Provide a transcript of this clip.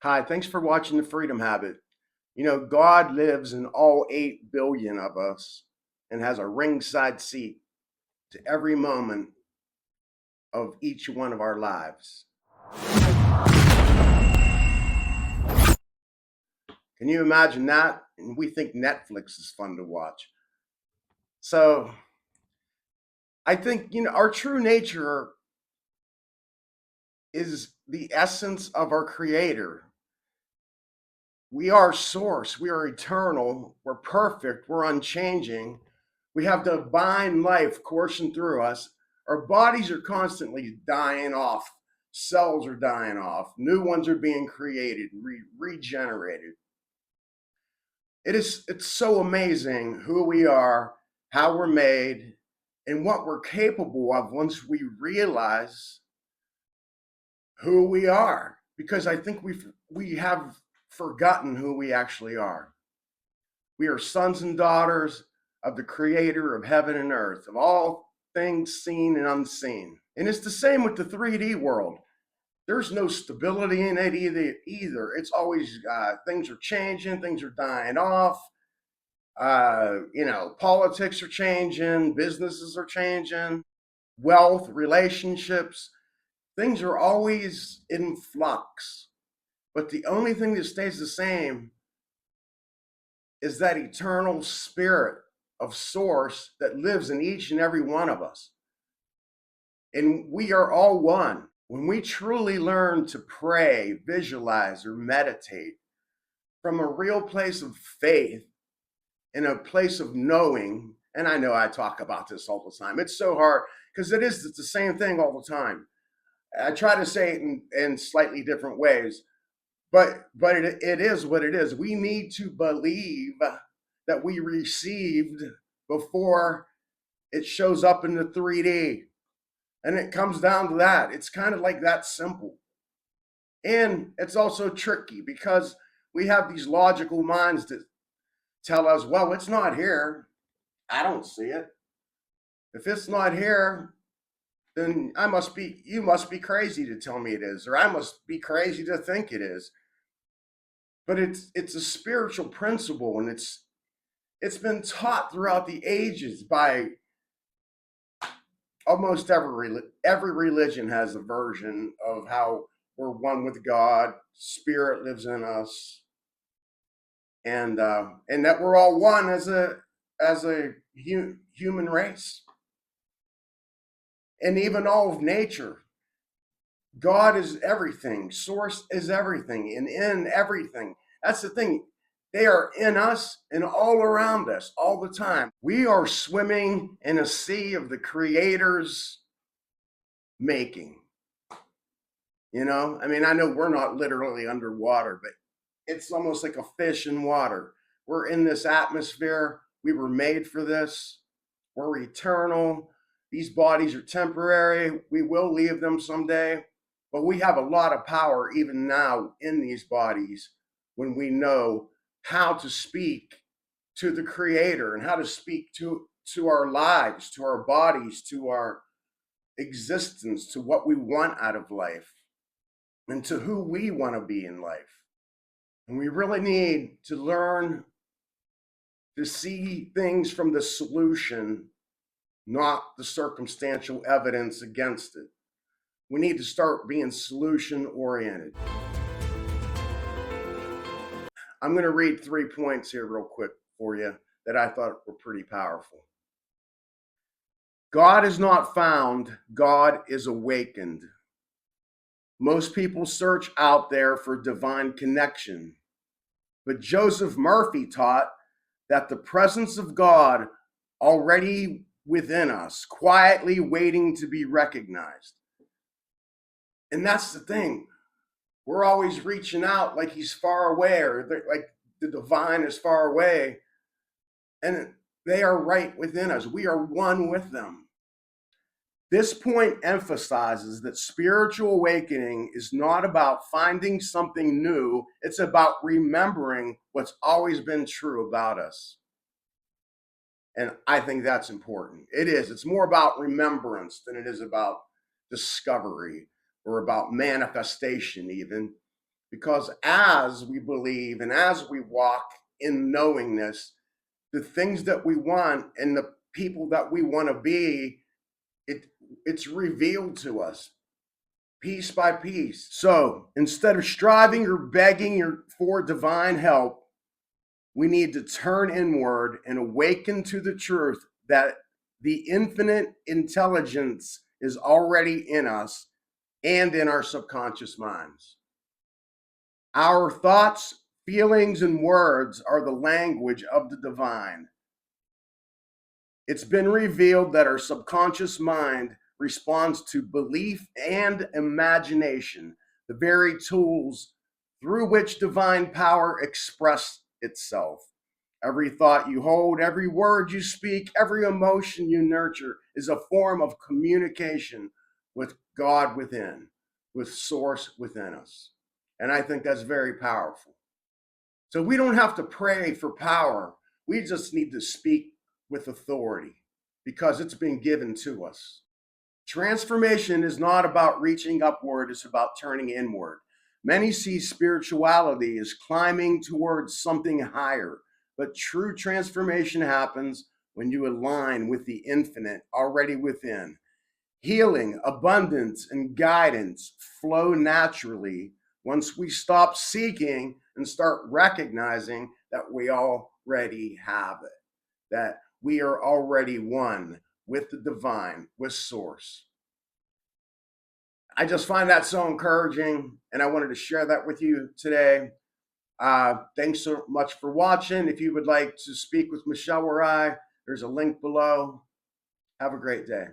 Hi, thanks for watching The Freedom Habit. You know, God lives in all 8 billion of us and has a ringside seat to every moment of each one of our lives. Can you imagine that? And we think Netflix is fun to watch. So I think, our true nature is the essence of our Creator. We are source, we are eternal, we're perfect, we're unchanging. We have divine life coursing through us. Our bodies are constantly dying off. Cells are dying off. New ones are being created, regenerated. It's so amazing who we are, how we're made, and what we're capable of once we realize who we are. Because I think we have forgotten who we actually are. We are sons and daughters of the creator of heaven and earth, of all things seen and unseen. And it's the same with the 3D world. There's no stability in it either. It's always things are changing, things are dying off. Politics are changing, businesses are changing, wealth, relationships, things are always in flux. But the only thing that stays the same is that eternal spirit of source that lives in each and every one of us. And we are all one. When we truly learn to pray, visualize, or meditate from a real place of faith and a place of knowing, and I know I talk about this all the time. It's so hard because it's the same thing all the time. I try to say it in slightly different ways, but it is what it is. We need to believe that we received before it shows up in the 3D. And it comes down to that. It's kind of like that simple. And it's also tricky because we have these logical minds that tell us, well, it's not here. I don't see it. If it's not here, then you must be crazy to tell me it is, or I must be crazy to think it is. But it's a spiritual principle, and it's been taught throughout the ages by almost every religion has a version of how we're one with God, spirit lives in us, and that we're all one as a human race, and even all of nature. God is everything, source is everything, and in everything. That's the thing. They are in us and all around us all the time. We are swimming in a sea of the Creator's making. I mean, I know we're not literally underwater, but it's almost like a fish in water. We're in this atmosphere. We were made for this. We're eternal. These bodies are temporary. We will leave them someday, but we have a lot of power even now in these bodies when we know how to speak to the Creator and how to speak to our lives, to our bodies, to our existence, to what we want out of life, and to who we want to be in life. And we really need to learn to see things from the solution, not the circumstantial evidence against it. We need to start being solution oriented. I'm going to read 3 points here, real quick, for you that I thought were pretty powerful. God is not found, God is awakened. Most people search out there for divine connection, but Joseph Murphy taught that the presence of God already within us, quietly waiting to be recognized. And that's the thing. We're always reaching out like he's far away, or like the divine is far away. And they are right within us. We are one with them. This point emphasizes that spiritual awakening is not about finding something new, it's about remembering what's always been true about us. And I think that's important. It is. It's more about remembrance than it is about discovery or about manifestation, even, Because as we believe and as we walk in knowingness, the things that we want and the people that we want to be, it it's revealed to us piece by piece. So instead of striving or begging for divine help, we need to turn inward and awaken to the truth that the infinite intelligence is already in us and in our subconscious minds. Our thoughts, feelings, and words are the language of the divine. It's been revealed that our subconscious mind responds to belief and imagination, the very tools through which divine power expresses itself. Every thought you hold, every word you speak, every emotion you nurture is a form of communication with God within, with Source within us. And I think that's very powerful. So we don't have to pray for power. We just need to speak with authority because it's been given to us. Transformation is not about reaching upward, it's about turning inward. Many see spirituality as climbing towards something higher, but true transformation happens when you align with the infinite already within. Healing, abundance, and guidance flow naturally once we stop seeking and start recognizing that we already have it, that we are already one with the divine, with Source. I just find that so encouraging, and I wanted to share that with you today. Thanks so much for watching. If you would like to speak with Michelle or I, there's a link below. Have a great day.